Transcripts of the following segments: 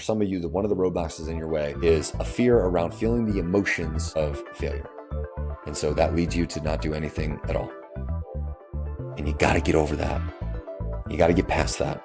some of you, one of the roadblocks in your way is a fear around feeling the emotions of failure. And so that leads you to not do anything at all. And you got to get over that. You got to get past that.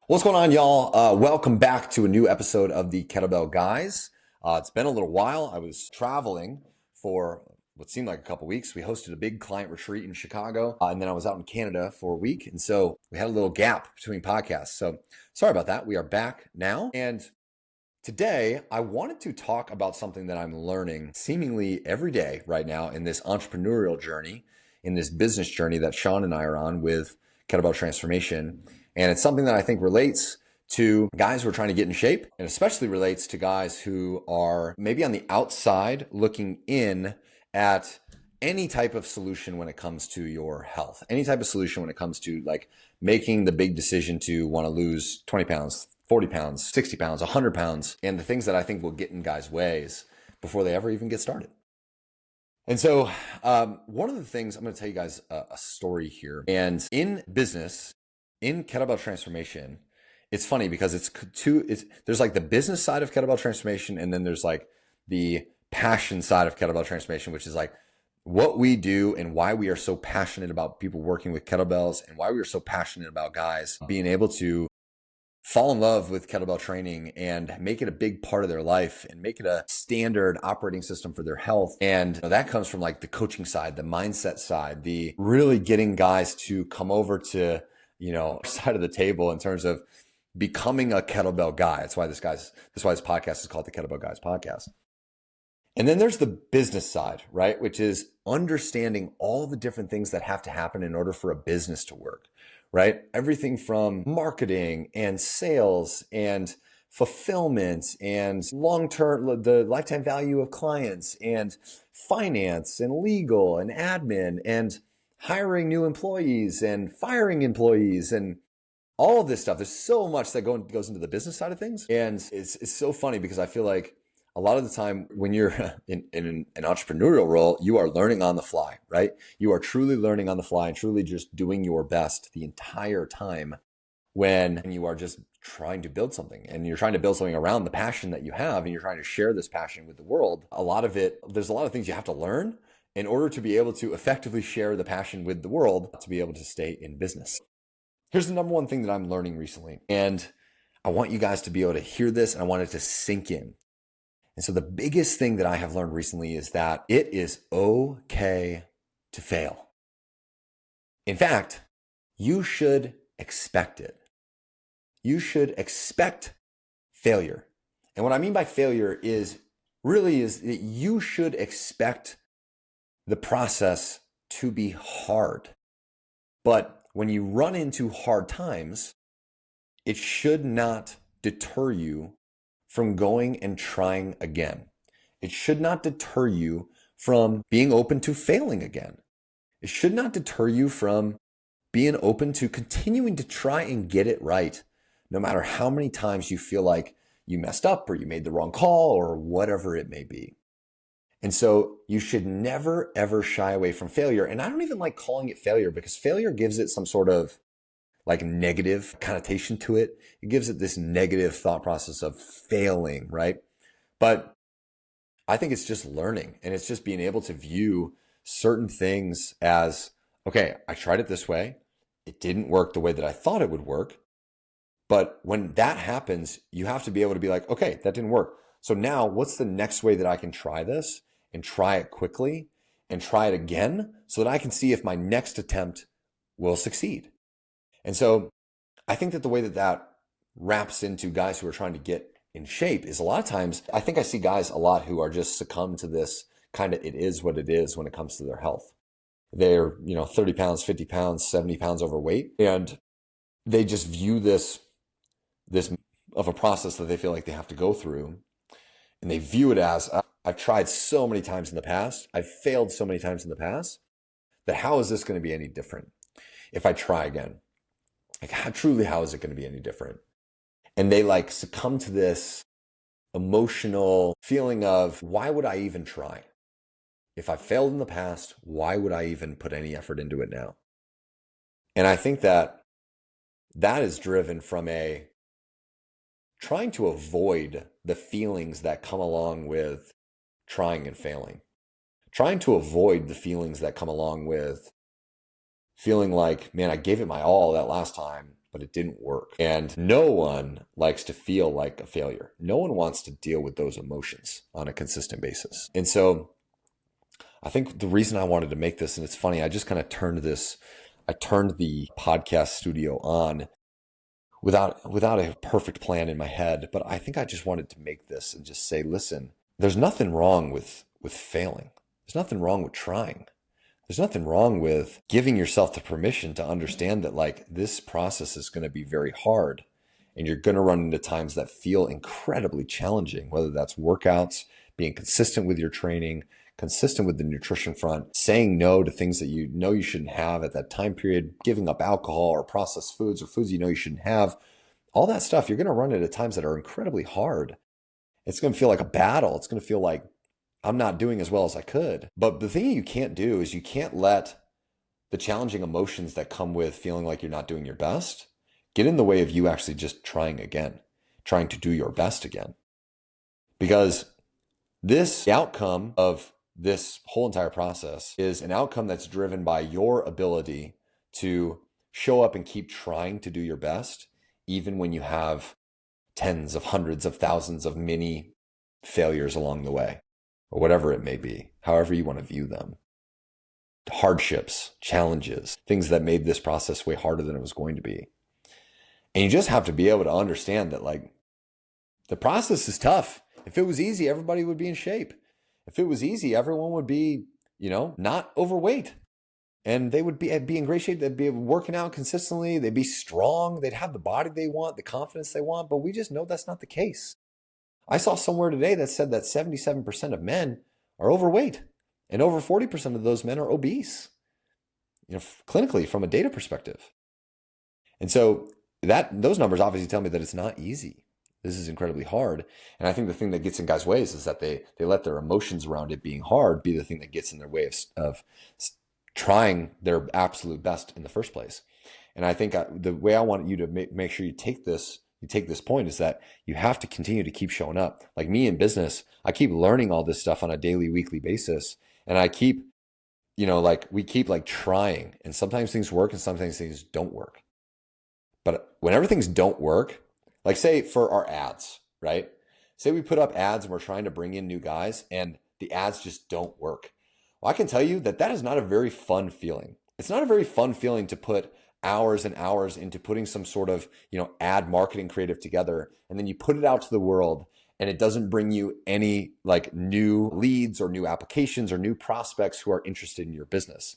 What's going on, y'all? Welcome back to a new episode of the Kettlebell Guys. It's been a little while. I was traveling for what seemed like a couple weeks. We hosted a big client retreat in Chicago, and then I was out in Canada for a week. And so we had a little gap between podcasts. So sorry about that. We are back now. And today I wanted to talk about something that I'm learning seemingly every day right now in this entrepreneurial journey, in this business journey that Sean and I are on with Kettlebell Transformation. And it's something that I think relates to guys who are trying to get in shape, and especially relates to guys who are maybe on the outside looking in at any type of solution when it comes to your health, any type of solution when it comes to like making the big decision to want to lose 20 pounds, 40 pounds, 60 pounds, 100 pounds, and the things that I think will get in guys' ways before they ever even get started. And so one of the things, I'm going to tell you guys a story here. And in business, in Kettlebell Transformation, it's funny because there's like the business side of Kettlebell Transformation, and then there's like the passion side of Kettlebell Transformation, which is like what we do and why we are so passionate about people working with kettlebells, and why we are so passionate about guys being able to fall in love with kettlebell training and make it a big part of their life and make it a standard operating system for their health. And that comes from like the coaching side, the mindset side, the really getting guys to come over to side of the table in terms of becoming a kettlebell guy. That's why this podcast is called the Kettlebell Guys Podcast. And then there's the business side, right? Which is understanding all the different things that have to happen in order for a business to work, right? Everything from marketing and sales and fulfillment and long-term, the lifetime value of clients and finance and legal and admin and hiring new employees and firing employees and all of this stuff. There's so much that goes into the business side of things. And it's so funny because I feel like a lot of the time when you're in an entrepreneurial role, you are learning on the fly, right? You are truly learning on the fly and truly just doing your best the entire time when you are just trying to build something, and you're trying to build something around the passion that you have, and you're trying to share this passion with the world. There's a lot of things you have to learn in order to be able to effectively share the passion with the world to be able to stay in business. Here's the number one thing that I'm learning recently, and I want you guys to be able to hear this, and I want it to sink in. And so the biggest thing that I have learned recently is that it is okay to fail. In fact, you should expect it. You should expect failure. And what I mean by failure is that you should expect the process to be hard. But when you run into hard times, it should not deter you from going and trying again. It should not deter you from being open to failing again. It should not deter you from being open to continuing to try and get it right, no matter how many times you feel like you messed up or you made the wrong call or whatever it may be. And so you should never, ever shy away from failure. And I don't even like calling it failure because failure gives it some sort of like negative connotation to it. It gives it this negative thought process of failing, right? But I think it's just learning, and it's just being able to view certain things as, okay, I tried it this way. It didn't work the way that I thought it would work. But when that happens, you have to be able to be like, okay, that didn't work. So now what's the next way that I can try this and try it quickly and try it again so that I can see if my next attempt will succeed? And so I think that the way that wraps into guys who are trying to get in shape is a lot of times, I think I see guys a lot who are just succumb to this kind of it is what it is when it comes to their health. They're, 30 pounds, 50 pounds, 70 pounds overweight, and they just view this of a process that they feel like they have to go through. And they view it as, I've tried so many times in the past, I've failed so many times in the past, that how is this going to be any different if I try again? Like, how is it going to be any different? And they succumb to this emotional feeling of, why would I even try? If I failed in the past, why would I even put any effort into it now? And I think that that is driven from a trying to avoid the feelings that come along with trying and failing, trying to avoid the feelings that come along with feeling like, man, I gave it my all that last time, but it didn't work. And no one likes to feel like a failure. No one wants to deal with those emotions on a consistent basis. And so I think the reason I wanted to make this, and it's funny, I just kind of turned the podcast studio on without a perfect plan in my head, but I think I just wanted to make this and just say, listen, there's nothing wrong with failing. There's nothing wrong with trying. There's nothing wrong with giving yourself the permission to understand that like this process is going to be very hard and you're going to run into times that feel incredibly challenging, whether that's workouts, being consistent with your training, consistent with the nutrition front, saying no to things that you know you shouldn't have at that time period, giving up alcohol or processed foods or foods you know you shouldn't have. All that stuff, you're going to run into times that are incredibly hard. It's going to feel like a battle. It's going to feel like I'm not doing as well as I could. But the thing you can't do is you can't let the challenging emotions that come with feeling like you're not doing your best get in the way of you actually just trying again, trying to do your best again. Because the outcome of this whole entire process is an outcome that's driven by your ability to show up and keep trying to do your best, even when you have tens of hundreds of thousands of mini failures along the way, or whatever it may be, however you want to view them. Hardships, challenges, things that made this process way harder than it was going to be. And you just have to be able to understand that like the process is tough. If it was easy, everybody would be in shape. If it was easy, everyone would be, not overweight. And they would be in great shape. They'd be working out consistently. They'd be strong. They'd have the body they want, the confidence they want. But we just know that's not the case. I saw somewhere today that said that 77% of men are overweight and over 40% of those men are obese, clinically from a data perspective. And so those numbers obviously tell me that it's not easy. This is incredibly hard. And I think the thing that gets in guys' ways is that they let their emotions around it being hard be the thing that gets in their way of trying their absolute best in the first place. And I think the way I want you to make sure you take this point is that you have to continue to keep showing up. Like me in business, I keep learning all this stuff on a daily, weekly basis. And I keep, we keep like trying, and sometimes things work and sometimes things don't work. But whenever things don't work, like say for our ads, right? Say we put up ads and we're trying to bring in new guys and the ads just don't work. Well, I can tell you that is not a very fun feeling. It's not a very fun feeling to put hours and hours into putting some sort of, ad marketing creative together. And then you put it out to the world and it doesn't bring you any like new leads or new applications or new prospects who are interested in your business.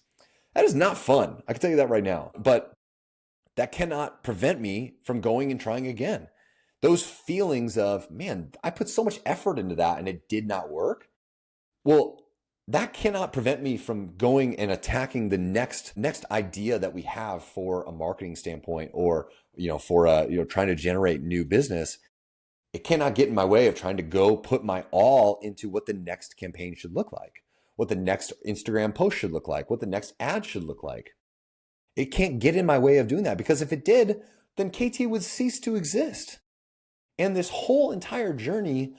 That is not fun. I can tell you that right now, but that cannot prevent me from going and trying again. Those feelings of, man, I put so much effort into that and it did not work. Well, that cannot prevent me from going and attacking the next idea that we have for a marketing standpoint or, for trying to generate new business. It cannot get in my way of trying to go put my all into what the next campaign should look like, what the next Instagram post should look like, what the next ad should look like. It can't get in my way of doing that, because if it did, then KT would cease to exist. And this whole entire journey,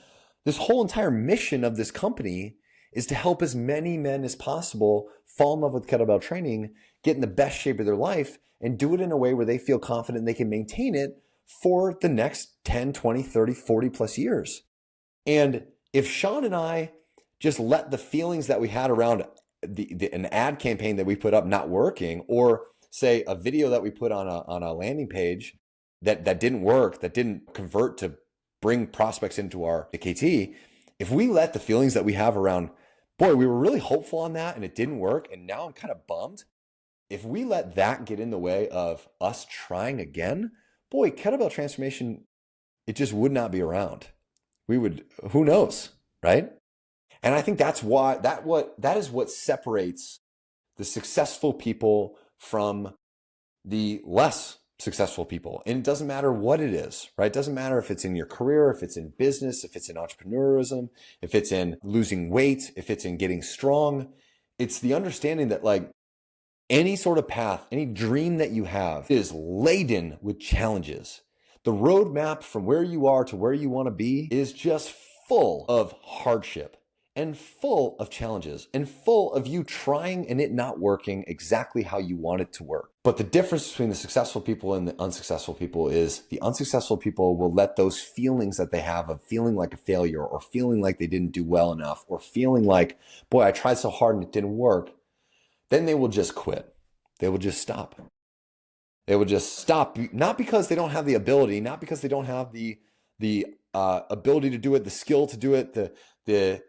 this whole entire mission of this company is to help as many men as possible fall in love with kettlebell training, get in the best shape of their life, and do it in a way where they feel confident they can maintain it for the next 10, 20, 30, 40 plus years. And if Sean and I just let the feelings that we had around an ad campaign that we put up not working, or say a video that we put on a landing page that didn't work, that didn't convert to bring prospects into our KT, if we let the feelings that we have around, boy, we were really hopeful on that and it didn't work and now I'm kind of bummed. If we let that get in the way of us trying again, boy, Kettlebell Transformation, it just would not be around. Who knows, right? And I think that's why that is what separates the successful people from the less successful people. And it doesn't matter what it is, right? It doesn't matter if it's in your career, if it's in business, if it's in entrepreneurialism, if it's in losing weight, if it's in getting strong. It's the understanding that like Any sort of path, any dream that you have is laden with challenges. The roadmap from where you are to where you want to be is just full of hardship and full of challenges and full of you trying and it not working exactly how you want it to work. But the difference between the successful people and the unsuccessful people is the unsuccessful people will let those feelings that they have of feeling like a failure or feeling like they didn't do well enough or feeling like, boy, I tried so hard and it didn't work. Then they will just quit. They will just stop. They will just stop, not because they don't have the ability, not because they don't have the ability to do it, the skill to do it, the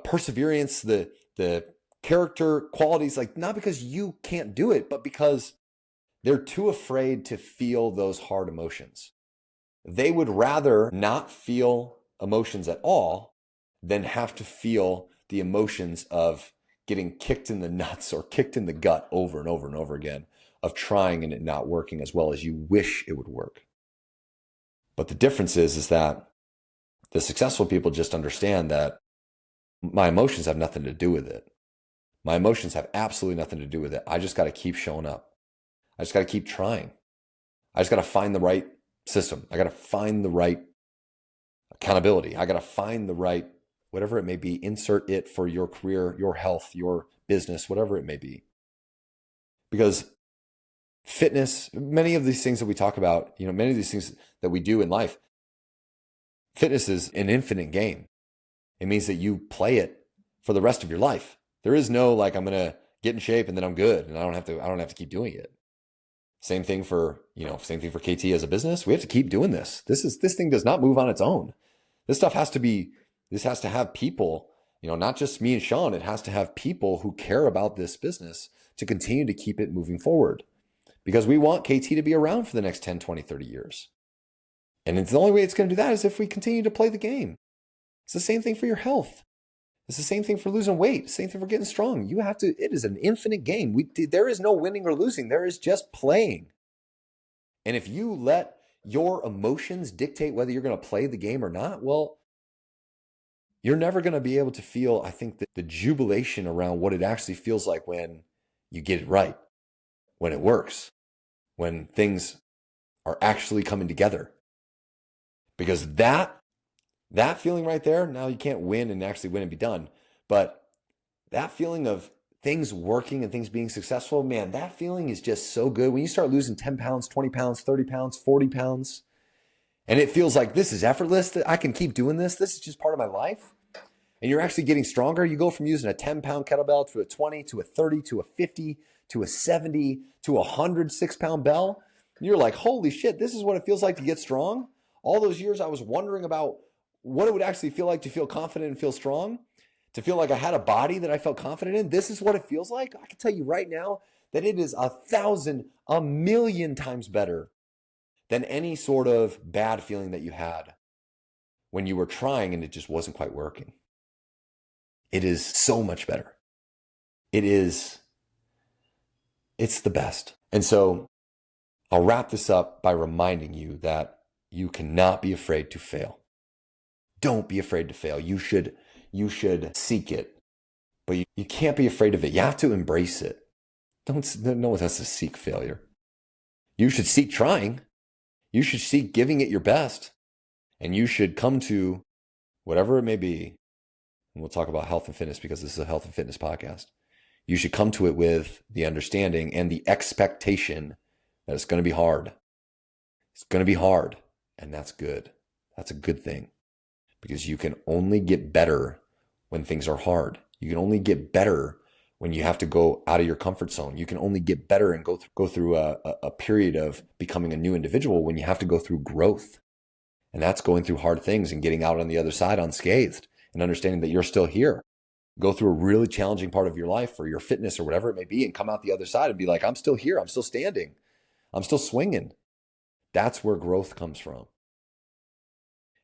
perseverance, the character qualities, like not because you can't do it, but because they're too afraid to feel those hard emotions. They would rather not feel emotions at all than have to feel the emotions of getting kicked in the nuts or kicked in the gut over and over and over again, of trying and it not working as well as you wish it would work. But the difference is that the successful people just understand that my emotions have nothing to do with it. My emotions have absolutely nothing to do with it. I just got to keep showing up. I just got to keep trying. I just got to find the right system. I got to find the right accountability. I got to find the right, whatever it may be, insert it for your career, your health, your business, whatever it may be. Because fitness, many of these things that we talk about, many of these things that we do in life, fitness is an infinite game. It means that you play it for the rest of your life. There is no like, I'm going to get in shape and then I'm good and I don't have to keep doing it. Same thing for KT as a business. We have to keep doing this. This thing does not move on its own. This has to have people, not just me and Sean. It has to have people who care about this business to continue to keep it moving forward, because we want KT to be around for the next 10, 20, 30 years. And it's the only way it's going to do that is if we continue to play the game. It's the same thing for your health. It's the same thing for losing weight. Same thing for getting strong. It is an infinite game. There is no winning or losing. There is just playing. And if you let your emotions dictate whether you're going to play the game or not, well, you're never going to be able to feel, I think, the jubilation around what it actually feels like when you get it right, when it works, when things are actually coming together. Because that feeling right there, now you can't win and be done. But that feeling of things working and things being successful, man, that feeling is just so good. When you start losing 10 pounds, 20 pounds, 30 pounds, 40 pounds, and it feels like this is effortless, that I can keep doing this. This is just part of my life. And you're actually getting stronger. You go from using a 10-pound kettlebell to a 20, to a 30, to a 50, to a 70, to a 106-pound bell. And you're like, holy shit, this is what it feels like to get strong. All those years I was wondering about what it would actually feel like to feel confident and feel strong, to feel like I had a body that I felt confident in. This is what it feels like. I can tell you right now that it is 1,000, 1,000,000 times better than any sort of bad feeling that you had when you were trying and it just wasn't quite working. It is so much better. It's the best. And so I'll wrap this up by reminding you that you cannot be afraid to fail. Don't be afraid to fail. You should seek it, but you can't be afraid of it. You have to embrace it. No one has to seek failure. You should seek trying. You should seek giving it your best, and you should come to whatever it may be. And we'll talk about health and fitness because this is a health and fitness podcast. You should come to it with the understanding and the expectation that it's going to be hard. It's going to be hard, and that's good. That's a good thing, because you can only get better when things are hard. You can only get better when you have to go out of your comfort zone. You can only get better and go through a period of becoming a new individual when you have to go through growth. And that's going through hard things and getting out on the other side unscathed and understanding that you're still here. Go through a really challenging part of your life or your fitness or whatever it may be and come out the other side and be like, I'm still here. I'm still standing. I'm still swinging. That's where growth comes from.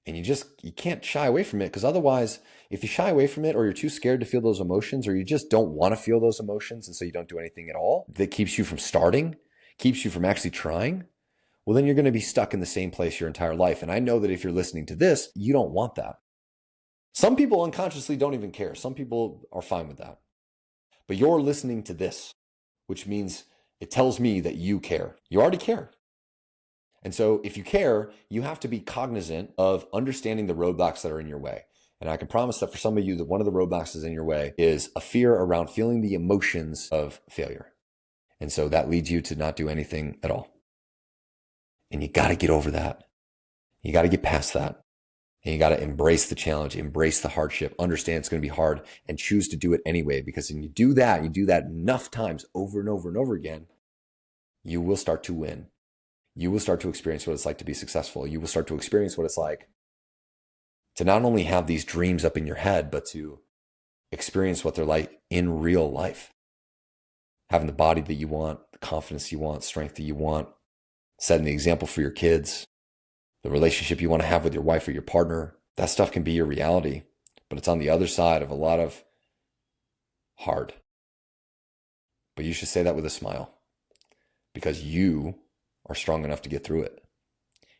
And you can't shy away from it, because otherwise, if you shy away from it or you're too scared to feel those emotions or you just don't want to feel those emotions and so you don't do anything at all, that keeps you from starting, keeps you from actually trying, well, then you're going to be stuck in the same place your entire life. And I know that if you're listening to this, you don't want that. Some people unconsciously don't even care. Some people are fine with that. But you're listening to this which means it tells me that you care. You already care. And so if you care, you have to be cognizant of understanding the roadblocks that are in your way. And I can promise that for some of you, that one of the roadblocks is in your way is a fear around feeling the emotions of failure. And so that leads you to not do anything at all. And you got to get over that. You got to get past that. And you got to embrace the challenge, embrace the hardship, understand it's going to be hard, and choose to do it anyway. Because when you do that enough times over and over and over again, you will start to win. You will start to experience what it's like to be successful. You will start to experience what it's like to not only have these dreams up in your head, but to experience what they're like in real life. Having the body that you want, the confidence you want, strength that you want, setting the example for your kids, the relationship you want to have with your wife or your partner, that stuff can be your reality, but it's on the other side of a lot of hard. But you should say that with a smile, because you are strong enough to get through it.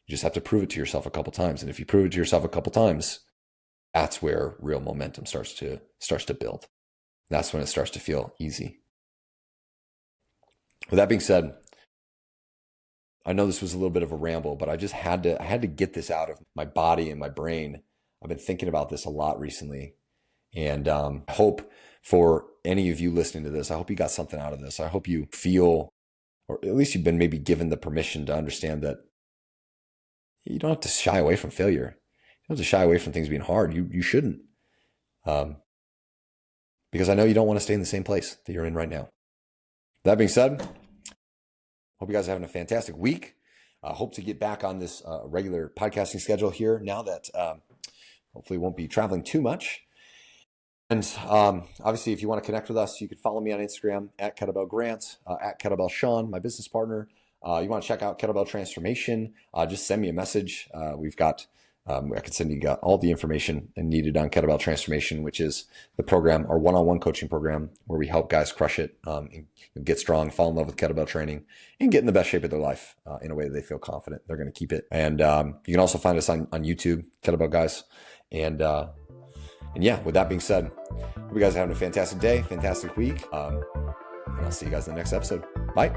You just have to prove it to yourself a couple times. And if you prove it to yourself a couple times, that's where real momentum starts to build. That's when it starts to feel easy. With that being said, I know this was a little bit of a ramble, but I had to get this out of my body and my brain. I've been thinking about this a lot recently. And I hope for any of you listening to this, I hope you got something out of this. I hope you feel, or at least you've been maybe given the permission to understand that you don't have to shy away from failure. You don't have to shy away from things being hard. You shouldn't. Because I know you don't want to stay in the same place that you're in right now. That being said, hope you guys are having a fantastic week. Hope to get back on this regular podcasting schedule here now that hopefully won't be traveling too much. And obviously, if you want to connect with us, you can follow me on Instagram at Kettlebell Grant, at Kettlebell Sean, my business partner. You want to check out Kettlebell Transformation, just send me a message. We've got, I can send you all the information needed on Kettlebell Transformation, which is the program, our one-on-one coaching program, where we help guys crush it, get strong, fall in love with kettlebell training, and get in the best shape of their life in a way that they feel confident they're going to keep it. And you can also find us on YouTube, Kettlebell Guys. And yeah, with that being said, hope you guys are having a fantastic day, fantastic week. And I'll see you guys in the next episode. Bye.